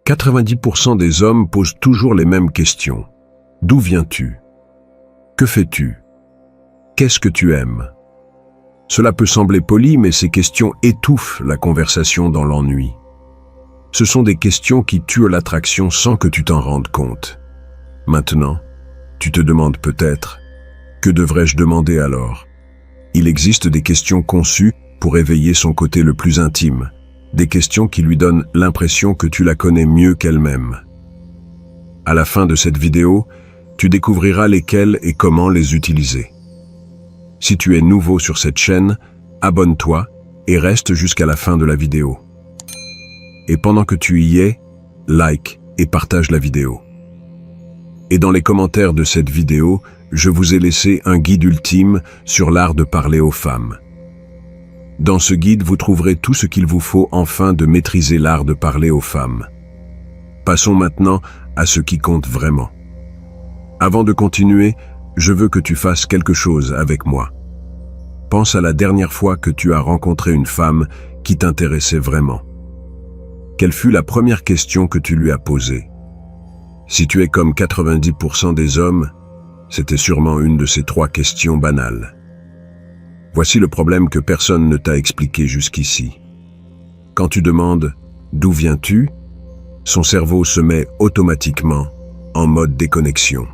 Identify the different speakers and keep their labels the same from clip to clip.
Speaker 1: 90% des hommes posent toujours les mêmes questions. D'où viens-tu? Que fais-tu? Qu'est-ce que tu aimes? Cela peut sembler poli, mais ces questions étouffent la conversation dans l'ennui. Ce sont des questions qui tuent l'attraction sans que tu t'en rendes compte. Maintenant, tu te demandes peut-être, que devrais-je demander alors? Il existe des questions conçues pour éveiller son côté le plus intime, des questions qui lui donnent l'impression que tu la connais mieux qu'elle-même. À la fin de cette vidéo, tu découvriras lesquelles et comment les utiliser. Si tu es nouveau sur cette chaîne, abonne-toi et reste jusqu'à la fin de la vidéo. Et pendant que tu y es, like et partage la vidéo. Et dans les commentaires de cette vidéo, je vous ai laissé un guide ultime sur l'art de parler aux femmes. Dans ce guide, vous trouverez tout ce qu'il vous faut afin de maîtriser l'art de parler aux femmes. Passons maintenant à ce qui compte vraiment. Avant de continuer, je veux que tu fasses quelque chose avec moi. Pense à la dernière fois que tu as rencontré une femme qui t'intéressait vraiment. Quelle fut la première question que tu lui as posée? Si tu es comme 90% des hommes, c'était sûrement une de ces 3 questions banales. Voici le problème que personne ne t'a expliqué jusqu'ici. Quand tu demandes « D'où viens-tu ?», son cerveau se met automatiquement en mode déconnexion.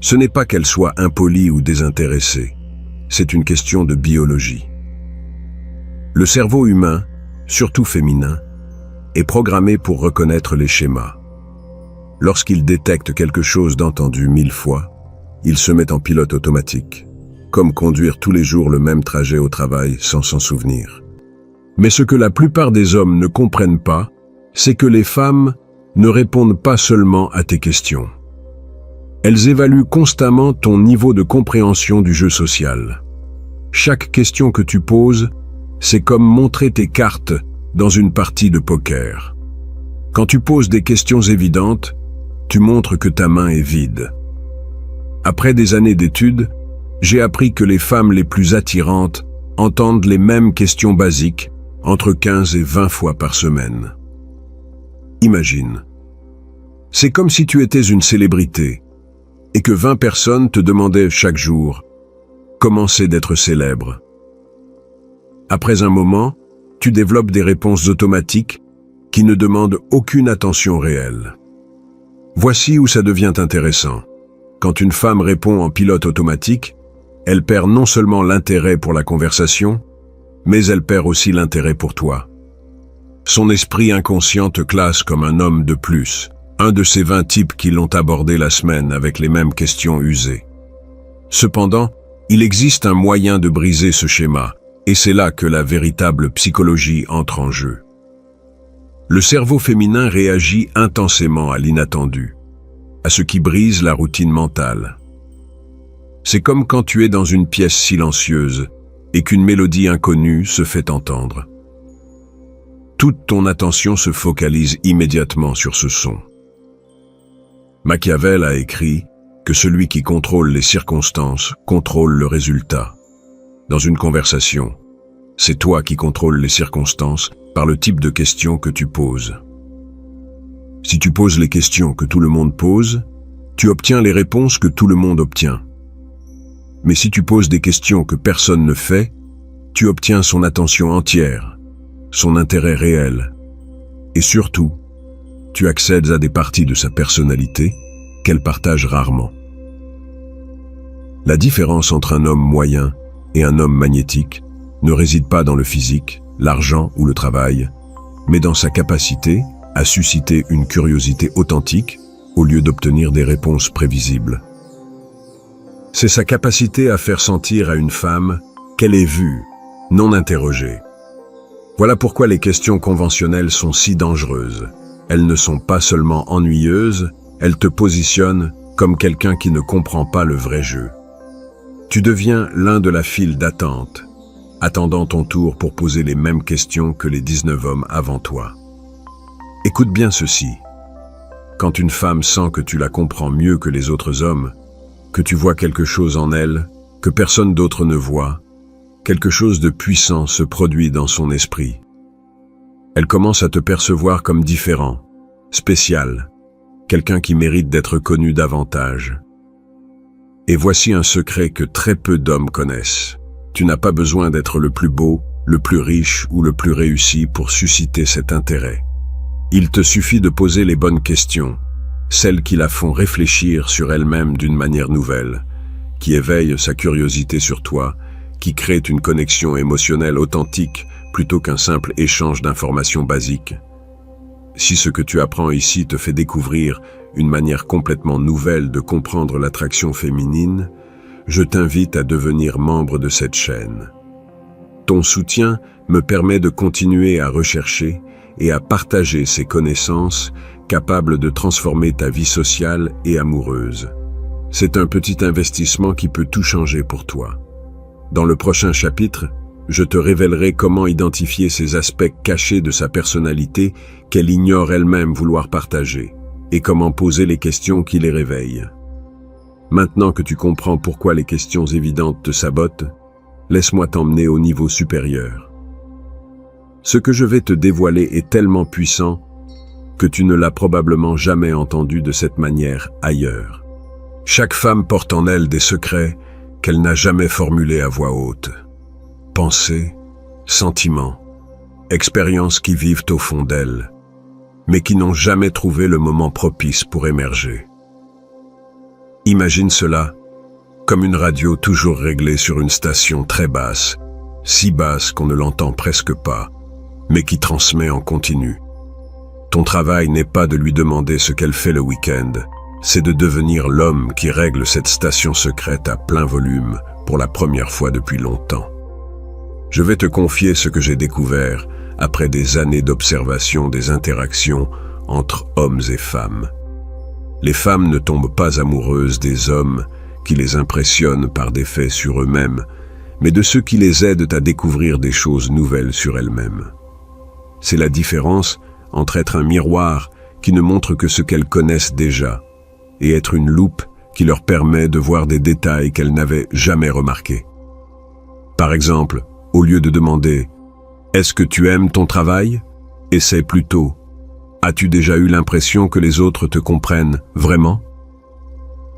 Speaker 1: Ce n'est pas qu'elle soit impolie ou désintéressée, c'est une question de biologie. Le cerveau humain, surtout féminin, est programmé pour reconnaître les schémas. Lorsqu'il détecte quelque chose d'entendu 1000 fois, il se met en pilote automatique, comme conduire tous les jours le même trajet au travail sans s'en souvenir. Mais ce que la plupart des hommes ne comprennent pas, c'est que les femmes ne répondent pas seulement à tes questions. Elles évaluent constamment ton niveau de compréhension du jeu social. Chaque question que tu poses, c'est comme montrer tes cartes dans une partie de poker. Quand tu poses des questions évidentes, tu montres que ta main est vide. Après des années d'études, j'ai appris que les femmes les plus attirantes entendent les mêmes questions basiques entre 15 et 20 fois par semaine. Imagine. C'est comme si tu étais une célébrité et que 20 personnes te demandaient chaque jour comment c'est d'être célèbre. Après un moment, tu développes des réponses automatiques qui ne demandent aucune attention réelle. Voici où ça devient intéressant. Quand une femme répond en pilote automatique, elle perd non seulement l'intérêt pour la conversation, mais elle perd aussi l'intérêt pour toi. Son esprit inconscient te classe comme un homme de plus, un de ces 20 types qui l'ont abordé la semaine avec les mêmes questions usées. Cependant, il existe un moyen de briser ce schéma, et c'est là que la véritable psychologie entre en jeu. Le cerveau féminin réagit intensément à l'inattendu, à ce qui brise la routine mentale. C'est comme quand tu es dans une pièce silencieuse et qu'une mélodie inconnue se fait entendre. Toute ton attention se focalise immédiatement sur ce son. Machiavel a écrit que celui qui contrôle les circonstances contrôle le résultat. Dans une conversation, c'est toi qui contrôles les circonstances par le type de questions que tu poses. Si tu poses les questions que tout le monde pose, tu obtiens les réponses que tout le monde obtient. Mais si tu poses des questions que personne ne fait, tu obtiens son attention entière, son intérêt réel. Et surtout, tu accèdes à des parties de sa personnalité qu'elle partage rarement. La différence entre un homme moyen et un homme magnétique ne réside pas dans le physique, l'argent ou le travail, mais dans sa capacité à susciter une curiosité authentique au lieu d'obtenir des réponses prévisibles. C'est sa capacité à faire sentir à une femme qu'elle est vue, non interrogée. Voilà pourquoi les questions conventionnelles sont si dangereuses. Elles ne sont pas seulement ennuyeuses, elles te positionnent comme quelqu'un qui ne comprend pas le vrai jeu. Tu deviens l'un de la file d'attente, attendant ton tour pour poser les mêmes questions que les 19 hommes avant toi. Écoute bien ceci. Quand une femme sent que tu la comprends mieux que les autres hommes, que tu vois quelque chose en elle que personne d'autre ne voit, quelque chose de puissant se produit dans son esprit. Elle commence à te percevoir comme différent, spécial, quelqu'un qui mérite d'être connu davantage. Et voici un secret que très peu d'hommes connaissent. Tu n'as pas besoin d'être le plus beau, le plus riche ou le plus réussi pour susciter cet intérêt. Il te suffit de poser les bonnes questions, celles qui la font réfléchir sur elle-même d'une manière nouvelle, qui éveillent sa curiosité sur toi, qui créent une connexion émotionnelle authentique plutôt qu'un simple échange d'informations basiques. Si ce que tu apprends ici te fait découvrir une manière complètement nouvelle de comprendre l'attraction féminine, je t'invite à devenir membre de cette chaîne. Ton soutien me permet de continuer à rechercher et à partager ces connaissances capables de transformer ta vie sociale et amoureuse. C'est un petit investissement qui peut tout changer pour toi. Dans le prochain chapitre, je te révélerai comment identifier ces aspects cachés de sa personnalité qu'elle ignore elle-même vouloir partager, et comment poser les questions qui les réveillent. Maintenant que tu comprends pourquoi les questions évidentes te sabotent, laisse-moi t'emmener au niveau supérieur. Ce que je vais te dévoiler est tellement puissant que tu ne l'as probablement jamais entendu de cette manière ailleurs. Chaque femme porte en elle des secrets qu'elle n'a jamais formulés à voix haute. Pensées, sentiments, expériences qui vivent au fond d'elle, mais qui n'ont jamais trouvé le moment propice pour émerger. Imagine cela comme une radio toujours réglée sur une station très basse, si basse qu'on ne l'entend presque pas, mais qui transmet en continu. Ton travail n'est pas de lui demander ce qu'elle fait le week-end, c'est de devenir l'homme qui règle cette station secrète à plein volume pour la première fois depuis longtemps. Je vais te confier ce que j'ai découvert après des années d'observation des interactions entre hommes et femmes. Les femmes ne tombent pas amoureuses des hommes qui les impressionnent par des faits sur eux-mêmes, mais de ceux qui les aident à découvrir des choses nouvelles sur elles-mêmes. C'est la différence entre être un miroir qui ne montre que ce qu'elles connaissent déjà, et être une loupe qui leur permet de voir des détails qu'elles n'avaient jamais remarqués. Par exemple, au lieu de demander « Est-ce que tu aimes ton travail ?», essaie plutôt « As-tu déjà eu l'impression que les autres te comprennent vraiment ?»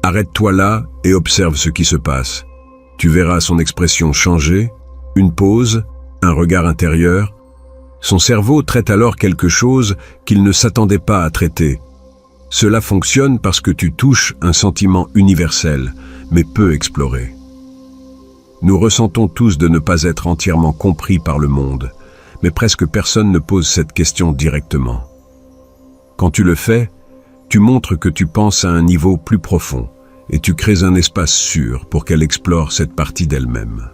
Speaker 1: Arrête-toi là et observe ce qui se passe. Tu verras son expression changer, une pause, un regard intérieur. Son cerveau traite alors quelque chose qu'il ne s'attendait pas à traiter. Cela fonctionne parce que tu touches un sentiment universel, mais peu exploré. Nous ressentons tous de ne pas être entièrement compris par le monde, mais presque personne ne pose cette question directement. Quand tu le fais, tu montres que tu penses à un niveau plus profond et tu crées un espace sûr pour qu'elle explore cette partie d'elle-même.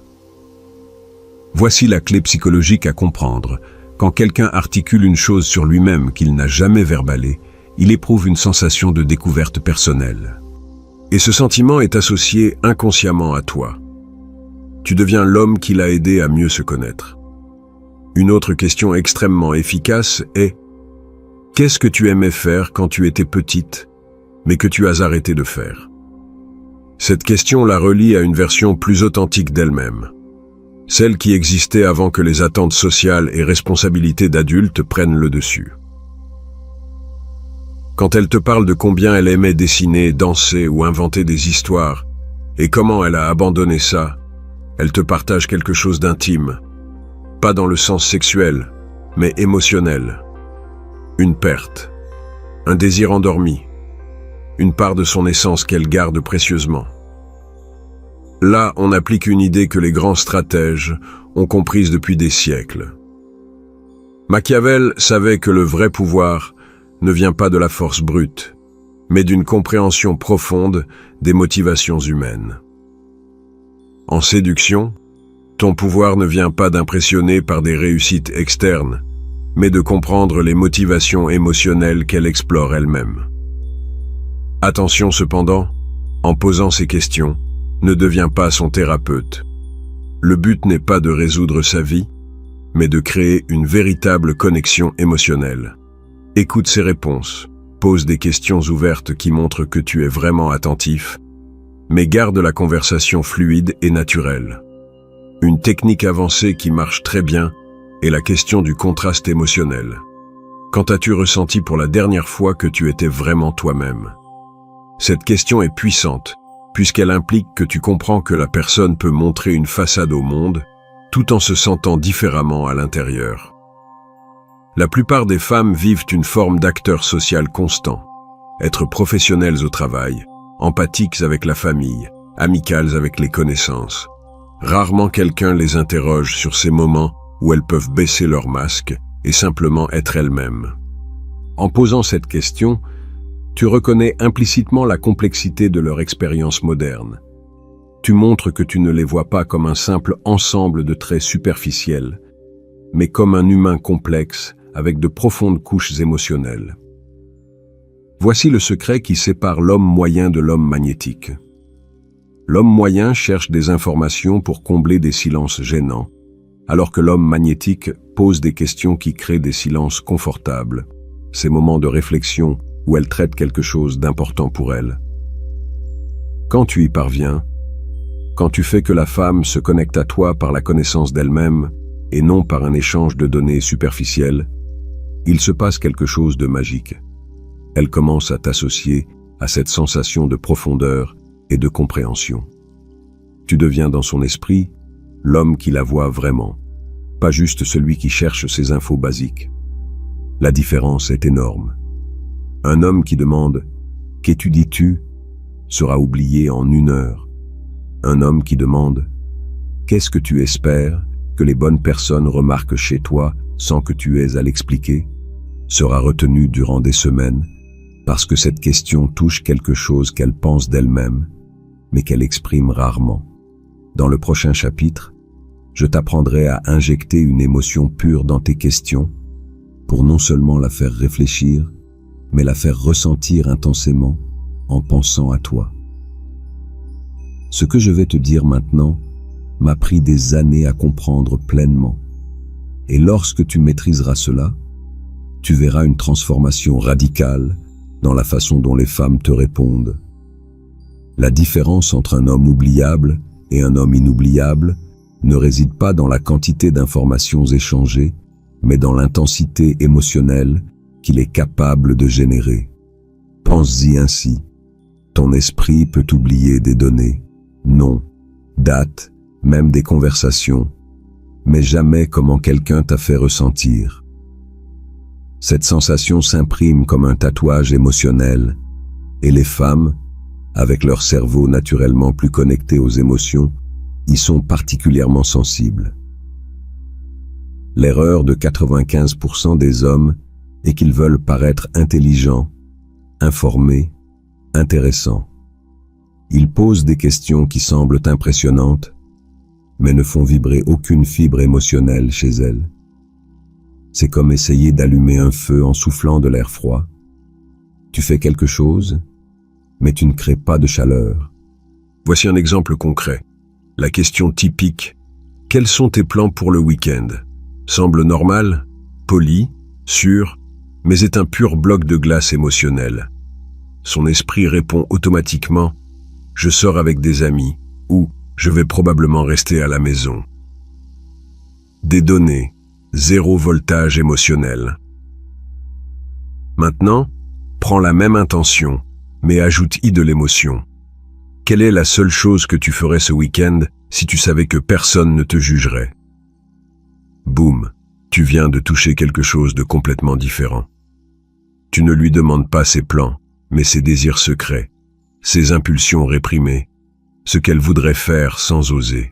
Speaker 1: Voici la clé psychologique à comprendre. Quand quelqu'un articule une chose sur lui-même qu'il n'a jamais verbalisée, il éprouve une sensation de découverte personnelle. Et ce sentiment est associé inconsciemment à toi. Tu deviens l'homme qui l'a aidé à mieux se connaître. Une autre question extrêmement efficace est « Qu'est-ce que tu aimais faire quand tu étais petite, mais que tu as arrêté de faire ?» Cette question la relie à une version plus authentique d'elle-même, celle qui existait avant que les attentes sociales et responsabilités d'adultes prennent le dessus. Quand elle te parle de combien elle aimait dessiner, danser ou inventer des histoires, et comment elle a abandonné ça, elle te partage quelque chose d'intime, pas dans le sens sexuel, mais émotionnel. Une perte, un désir endormi, une part de son essence qu'elle garde précieusement. Là, on applique une idée que les grands stratèges ont comprise depuis des siècles. Machiavel savait que le vrai pouvoir ne vient pas de la force brute, mais d'une compréhension profonde des motivations humaines. En séduction, ton pouvoir ne vient pas d'impressionner par des réussites externes, mais de comprendre les motivations émotionnelles qu'elle explore elle-même. Attention cependant, en posant ces questions, ne deviens pas son thérapeute. Le but n'est pas de résoudre sa vie, mais de créer une véritable connexion émotionnelle. Écoute ses réponses, pose des questions ouvertes qui montrent que tu es vraiment attentif, mais garde la conversation fluide et naturelle. Une technique avancée qui marche très bien est la question du contraste émotionnel. Quand as-tu ressenti pour la dernière fois que tu étais vraiment toi-même? Cette question est puissante, puisqu'elle implique que tu comprends que la personne peut montrer une façade au monde, tout en se sentant différemment à l'intérieur. La plupart des femmes vivent une forme d'acteur social constant. Être professionnelles au travail, empathiques avec la famille, amicales avec les connaissances. Rarement quelqu'un les interroge sur ces moments où elles peuvent baisser leur masque et simplement être elles-mêmes. En posant cette question, tu reconnais implicitement la complexité de leur expérience moderne. Tu montres que tu ne les vois pas comme un simple ensemble de traits superficiels, mais comme un humain complexe avec de profondes couches émotionnelles. Voici le secret qui sépare l'homme moyen de l'homme magnétique. L'homme moyen cherche des informations pour combler des silences gênants, alors que l'homme magnétique pose des questions qui créent des silences confortables, ces moments de réflexion où elle traite quelque chose d'important pour elle. Quand tu y parviens, quand tu fais que la femme se connecte à toi par la connaissance d'elle-même et non par un échange de données superficielles, il se passe quelque chose de magique. Elle commence à t'associer à cette sensation de profondeur et de compréhension. Tu deviens dans son esprit l'homme qui la voit vraiment, pas juste celui qui cherche ses infos basiques. La différence est énorme. Un homme qui demande « Qu'étudies-tu » sera oublié en 1 heure. Un homme qui demande « Qu'est-ce que tu espères que les bonnes personnes remarquent chez toi sans que tu aies à l'expliquer » sera retenu durant des semaines parce que cette question touche quelque chose qu'elle pense d'elle-même, mais qu'elle exprime rarement. Dans le prochain chapitre, je t'apprendrai à injecter une émotion pure dans tes questions pour non seulement la faire réfléchir, mais la faire ressentir intensément en pensant à toi. Ce que je vais te dire maintenant m'a pris des années à comprendre pleinement. Et lorsque tu maîtriseras cela, tu verras une transformation radicale dans la façon dont les femmes te répondent. La différence entre un homme oubliable et un homme inoubliable ne réside pas dans la quantité d'informations échangées, mais dans l'intensité émotionnelle qu'il est capable de générer. Pense-y ainsi. Ton esprit peut oublier des données, noms, dates, même des conversations, mais jamais comment quelqu'un t'a fait ressentir. Cette sensation s'imprime comme un tatouage émotionnel, et les femmes, avec leur cerveau naturellement plus connecté aux émotions, y sont particulièrement sensibles. L'erreur de 95% des hommes est qu'ils veulent paraître intelligents, informés, intéressants. Ils posent des questions qui semblent impressionnantes, mais ne font vibrer aucune fibre émotionnelle chez elles. C'est comme essayer d'allumer un feu en soufflant de l'air froid. Tu fais quelque chose, mais tu ne crées pas de chaleur. Voici un exemple concret. La question typique « Quels sont tes plans pour le week-end » semble normale, polie, sûre, mais est un pur bloc de glace émotionnel. Son esprit répond automatiquement « Je sors avec des amis » ou « Je vais probablement rester à la maison ». Des données, 0 voltage émotionnel. Maintenant, prends la même intention, mais ajoute-y de l'émotion. Quelle est la seule chose que tu ferais ce week-end si tu savais que personne ne te jugerait? Boum, tu viens de toucher quelque chose de complètement différent. Tu ne lui demandes pas ses plans, mais ses désirs secrets, ses impulsions réprimées, ce qu'elle voudrait faire sans oser.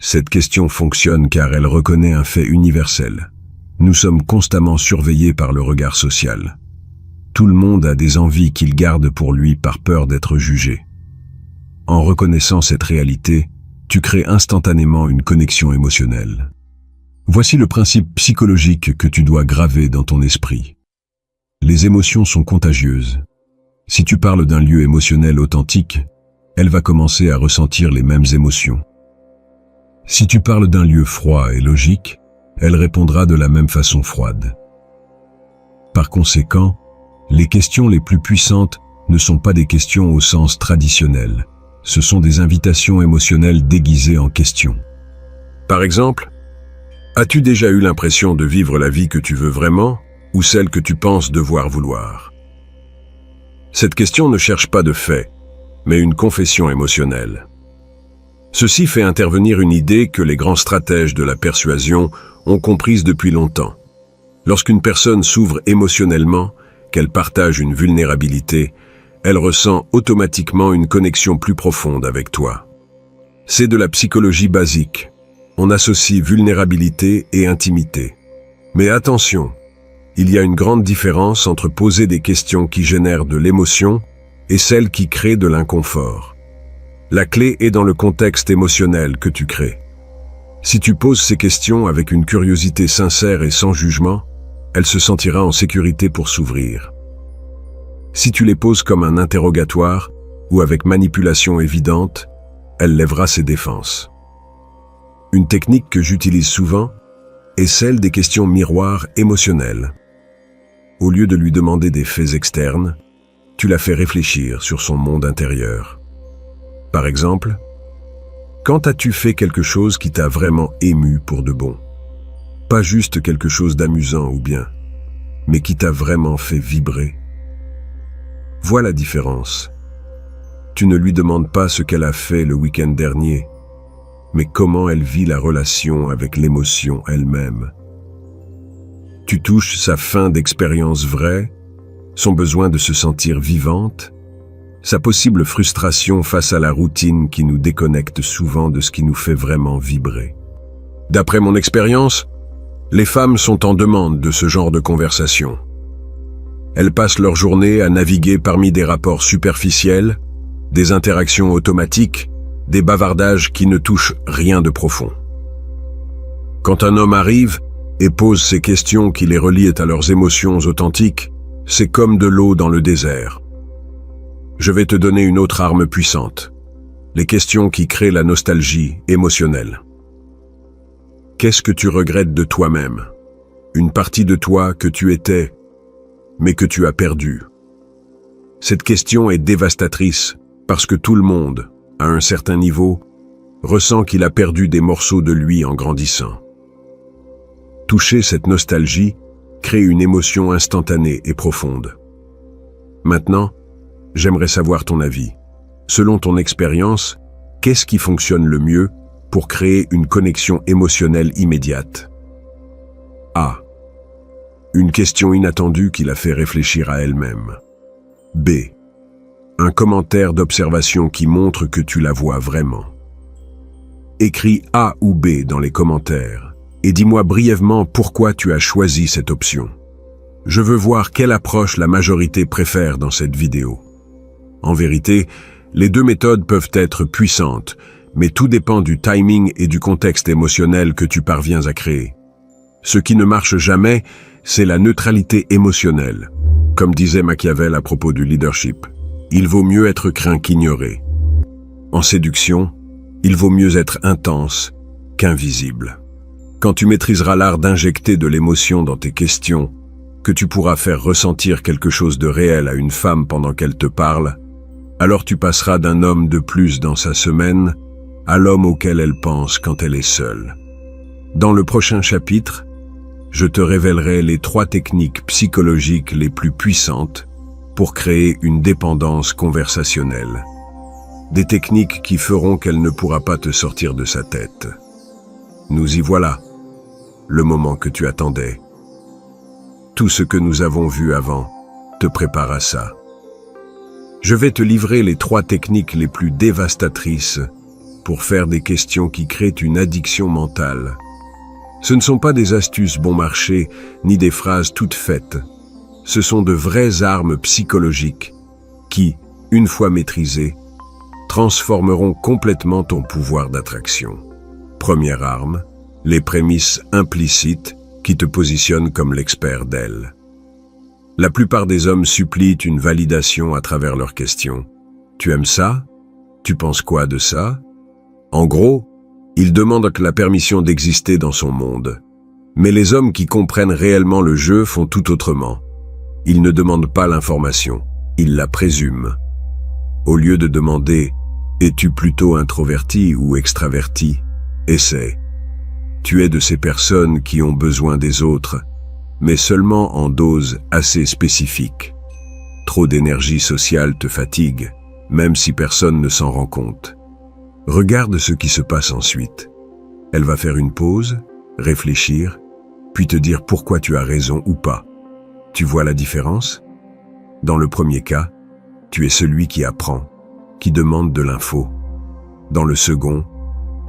Speaker 1: Cette question fonctionne car elle reconnaît un fait universel. Nous sommes constamment surveillés par le regard social. Tout le monde a des envies qu'il garde pour lui par peur d'être jugé. En reconnaissant cette réalité, tu crées instantanément une connexion émotionnelle. Voici le principe psychologique que tu dois graver dans ton esprit. Les émotions sont contagieuses. Si tu parles d'un lieu émotionnel authentique, elle va commencer à ressentir les mêmes émotions. Si tu parles d'un lieu froid et logique, elle répondra de la même façon froide. Par conséquent, les questions les plus puissantes ne sont pas des questions au sens traditionnel. Ce sont des invitations émotionnelles déguisées en questions. Par exemple, « As-tu déjà eu l'impression de vivre la vie que tu veux vraiment ou celle que tu penses devoir vouloir? Cette question ne cherche pas de fait, mais une confession émotionnelle. Ceci fait intervenir une idée que les grands stratèges de la persuasion ont comprise depuis longtemps. Lorsqu'une personne s'ouvre émotionnellement, qu'elle partage une vulnérabilité, elle ressent automatiquement une connexion plus profonde avec toi. C'est de la psychologie basique. On associe vulnérabilité et intimité. Mais attention, il y a une grande différence entre poser des questions qui génèrent de l'émotion et celles qui créent de l'inconfort. La clé est dans le contexte émotionnel que tu crées. Si tu poses ces questions avec une curiosité sincère et sans jugement, elle se sentira en sécurité pour s'ouvrir. Si tu les poses comme un interrogatoire ou avec manipulation évidente, elle lèvera ses défenses. Une technique que j'utilise souvent est celle des questions miroirs émotionnelles. Au lieu de lui demander des faits externes, tu la fais réfléchir sur son monde intérieur. Par exemple, quand as-tu fait quelque chose qui t'a vraiment ému pour de bon? Pas juste quelque chose d'amusant ou bien, mais qui t'a vraiment fait vibrer. Vois la différence. Tu ne lui demandes pas ce qu'elle a fait le week-end dernier, mais comment elle vit la relation avec l'émotion elle-même. Tu touches sa fin d'expérience vraie, son besoin de se sentir vivante, sa possible frustration face à la routine qui nous déconnecte souvent de ce qui nous fait vraiment vibrer. D'après mon expérience, les femmes sont en demande de ce genre de conversation. Elles passent leur journée à naviguer parmi des rapports superficiels, des interactions automatiques, des bavardages qui ne touchent rien de profond. Quand un homme arrive et pose ces questions qui les relient à leurs émotions authentiques, c'est comme de l'eau dans le désert. Je vais te donner une autre arme puissante, les questions qui créent la nostalgie émotionnelle. Qu'est-ce que tu regrettes de toi-même? Une partie de toi que tu étais, mais que tu as perdue. Cette question est dévastatrice parce que tout le monde, à un certain niveau, ressent qu'il a perdu des morceaux de lui en grandissant. Toucher cette nostalgie crée une émotion instantanée et profonde. Maintenant, j'aimerais savoir ton avis. Selon ton expérience, qu'est-ce qui fonctionne le mieux pour créer une connexion émotionnelle immédiate? A. Une question inattendue qui la fait réfléchir à elle-même. B. Un commentaire d'observation qui montre que tu la vois vraiment. Écris A ou B dans les commentaires et dis-moi brièvement pourquoi tu as choisi cette option. Je veux voir quelle approche la majorité préfère dans cette vidéo. En vérité, les deux méthodes peuvent être puissantes, mais tout dépend du timing et du contexte émotionnel que tu parviens à créer. Ce qui ne marche jamais, c'est la neutralité émotionnelle. Comme disait Machiavel à propos du leadership, il vaut mieux être craint qu'ignoré. En séduction, il vaut mieux être intense qu'invisible. Quand tu maîtriseras l'art d'injecter de l'émotion dans tes questions, que tu pourras faire ressentir quelque chose de réel à une femme pendant qu'elle te parle, alors tu passeras d'un homme de plus dans sa semaine à l'homme auquel elle pense quand elle est seule. Dans le prochain chapitre, je te révélerai les 3 techniques psychologiques les plus puissantes pour créer une dépendance conversationnelle. Des techniques qui feront qu'elle ne pourra pas te sortir de sa tête. Nous y voilà, le moment que tu attendais. Tout ce que nous avons vu avant te prépare à ça. Je vais te livrer les 3 techniques les plus dévastatrices pour faire des questions qui créent une addiction mentale. Ce ne sont pas des astuces bon marché, ni des phrases toutes faites. Ce sont de vraies armes psychologiques qui, une fois maîtrisées, transformeront complètement ton pouvoir d'attraction. Première arme, les prémices implicites qui te positionnent comme l'expert d'elle. La plupart des hommes supplient une validation à travers leurs questions. Tu aimes ça? Tu penses quoi de ça? En gros, ils demandent la permission d'exister dans son monde. Mais les hommes qui comprennent réellement le jeu font tout autrement. Ils ne demandent pas l'information, ils la présument. Au lieu de demander « Es-tu plutôt introverti ou extraverti ?» Essaie Tu es de ces personnes qui ont besoin des autres, mais seulement en doses assez spécifiques. Trop d'énergie sociale te fatigue, même si personne ne s'en rend compte. Regarde ce qui se passe ensuite. Elle va faire une pause, réfléchir, puis te dire pourquoi tu as raison ou pas. Tu vois la différence? Dans le premier cas, tu es celui qui apprend, qui demande de l'info. Dans le second,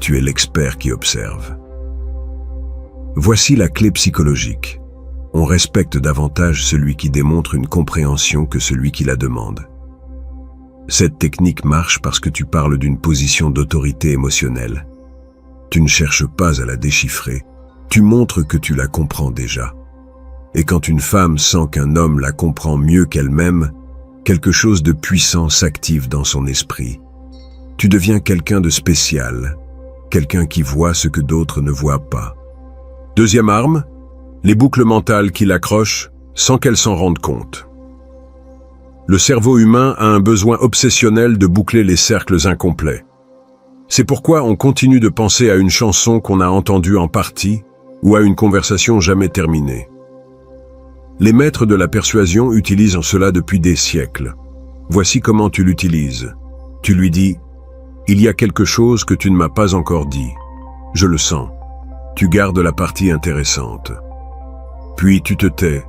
Speaker 1: tu es l'expert qui observe. Voici la clé psychologique. On respecte davantage celui qui démontre une compréhension que celui qui la demande. Cette technique marche parce que tu parles d'une position d'autorité émotionnelle. Tu ne cherches pas à la déchiffrer, tu montres que tu la comprends déjà. Et quand une femme sent qu'un homme la comprend mieux qu'elle-même, quelque chose de puissant s'active dans son esprit. Tu deviens quelqu'un de spécial, quelqu'un qui voit ce que d'autres ne voient pas. Deuxième arme, les boucles mentales qui l'accrochent sans qu'elle s'en rende compte. Le cerveau humain a un besoin obsessionnel de boucler les cercles incomplets. C'est pourquoi on continue de penser à une chanson qu'on a entendue en partie ou à une conversation jamais terminée. Les maîtres de la persuasion utilisent cela depuis des siècles. Voici comment tu l'utilises. Tu lui dis « Il y a quelque chose que tu ne m'as pas encore dit. Je le sens. » Tu gardes la partie intéressante. Puis tu te tais,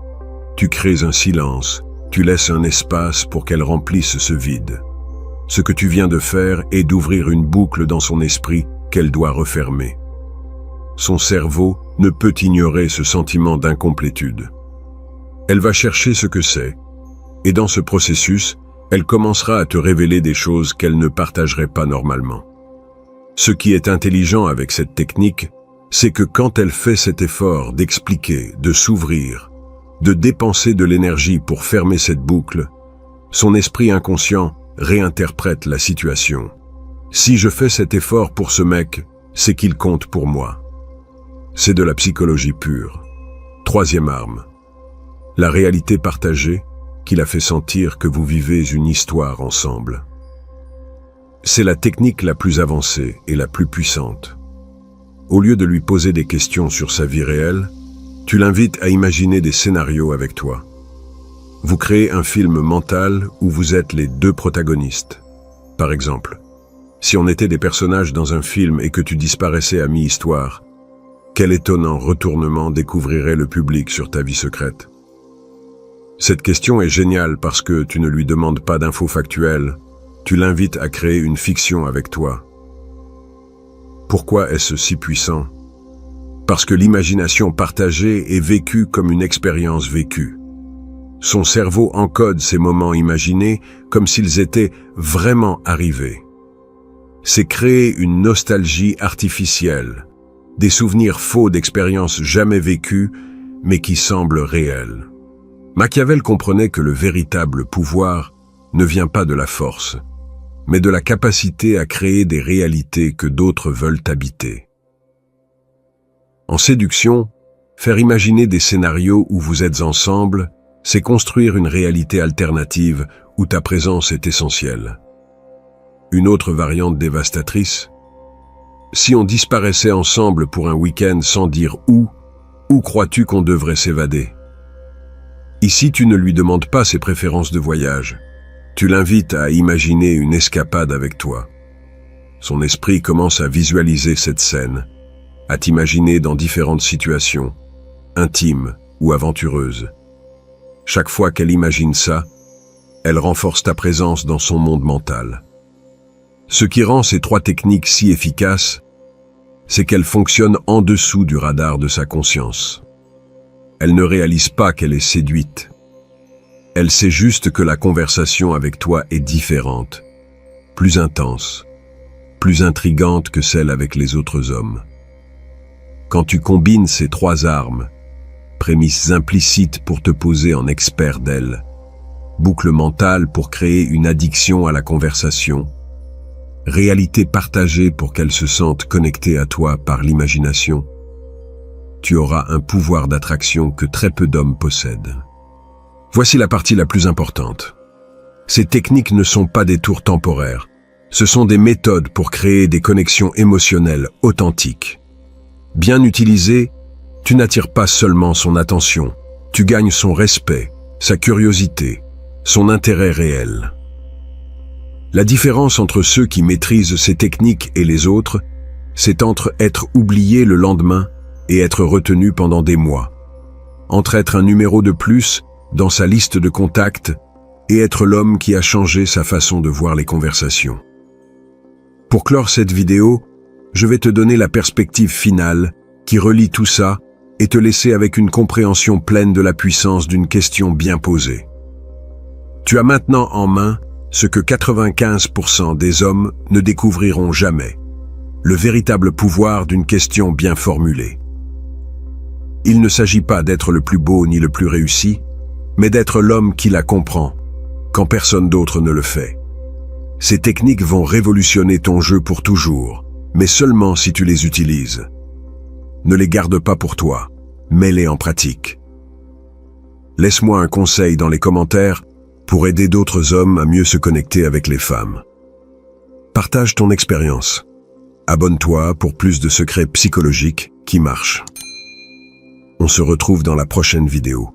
Speaker 1: tu crées un silence, tu laisses un espace pour qu'elle remplisse ce vide. Ce que tu viens de faire est d'ouvrir une boucle dans son esprit qu'elle doit refermer. Son cerveau ne peut ignorer ce sentiment d'incomplétude. Elle va chercher ce que c'est, et dans ce processus, elle commencera à te révéler des choses qu'elle ne partagerait pas normalement. Ce qui est intelligent avec cette technique, c'est que quand elle fait cet effort d'expliquer, de s'ouvrir, de dépenser de l'énergie pour fermer cette boucle, son esprit inconscient réinterprète la situation. Si je fais cet effort pour ce mec, c'est qu'il compte pour moi. C'est de la psychologie pure. Troisième arme. La réalité partagée qui la fait sentir que vous vivez une histoire ensemble. C'est la technique la plus avancée et la plus puissante. Au lieu de lui poser des questions sur sa vie réelle, tu l'invites à imaginer des scénarios avec toi. Vous créez un film mental où vous êtes les deux protagonistes. Par exemple, si on était des personnages dans un film et que tu disparaissais à mi-histoire, quel étonnant retournement découvrirait le public sur ta vie secrète? Cette question est géniale parce que tu ne lui demandes pas d'infos factuelles, tu l'invites à créer une fiction avec toi. Pourquoi est-ce si puissant? Parce que l'imagination partagée est vécue comme une expérience vécue. Son cerveau encode ces moments imaginés comme s'ils étaient vraiment arrivés. C'est créer une nostalgie artificielle, des souvenirs faux d'expériences jamais vécues, mais qui semblent réelles. Machiavel comprenait que le véritable pouvoir ne vient pas de la force, mais de la capacité à créer des réalités que d'autres veulent habiter. En séduction, faire imaginer des scénarios où vous êtes ensemble, c'est construire une réalité alternative où ta présence est essentielle. Une autre variante dévastatrice, si on disparaissait ensemble pour un week-end sans dire où crois-tu qu'on devrait s'évader? Ici, tu ne lui demandes pas ses préférences de voyage. Tu l'invites à imaginer une escapade avec toi. Son esprit commence à visualiser cette scène, à t'imaginer dans différentes situations, intimes ou aventureuses. Chaque fois qu'elle imagine ça, elle renforce ta présence dans son monde mental. Ce qui rend ces trois techniques si efficaces, c'est qu'elles fonctionnent en dessous du radar de sa conscience. Elle ne réalise pas qu'elle est séduite. Elle sait juste que la conversation avec toi est différente, plus intense, plus intrigante que celle avec les autres hommes. Quand tu combines ces trois armes, prémices implicites pour te poser en expert d'elle, boucle mentale pour créer une addiction à la conversation, réalité partagée pour qu'elle se sente connectée à toi par l'imagination, tu auras un pouvoir d'attraction que très peu d'hommes possèdent. Voici la partie la plus importante. Ces techniques ne sont pas des tours temporaires. Ce sont des méthodes pour créer des connexions émotionnelles authentiques. Bien utilisé, tu n'attires pas seulement son attention, tu gagnes son respect, sa curiosité, son intérêt réel. La différence entre ceux qui maîtrisent ces techniques et les autres, c'est entre être oublié le lendemain et être retenu pendant des mois, entre être un numéro de plus dans sa liste de contacts et être l'homme qui a changé sa façon de voir les conversations. Pour clore cette vidéo, je vais te donner la perspective finale qui relie tout ça et te laisser avec une compréhension pleine de la puissance d'une question bien posée. Tu as maintenant en main ce que 95% des hommes ne découvriront jamais, le véritable pouvoir d'une question bien formulée. Il ne s'agit pas d'être le plus beau ni le plus réussi, mais d'être l'homme qui la comprend, quand personne d'autre ne le fait. Ces techniques vont révolutionner ton jeu pour toujours, mais seulement si tu les utilises. Ne les garde pas pour toi, mets-les en pratique. Laisse-moi un conseil dans les commentaires pour aider d'autres hommes à mieux se connecter avec les femmes. Partage ton expérience. Abonne-toi pour plus de secrets psychologiques qui marchent. On se retrouve dans la prochaine vidéo.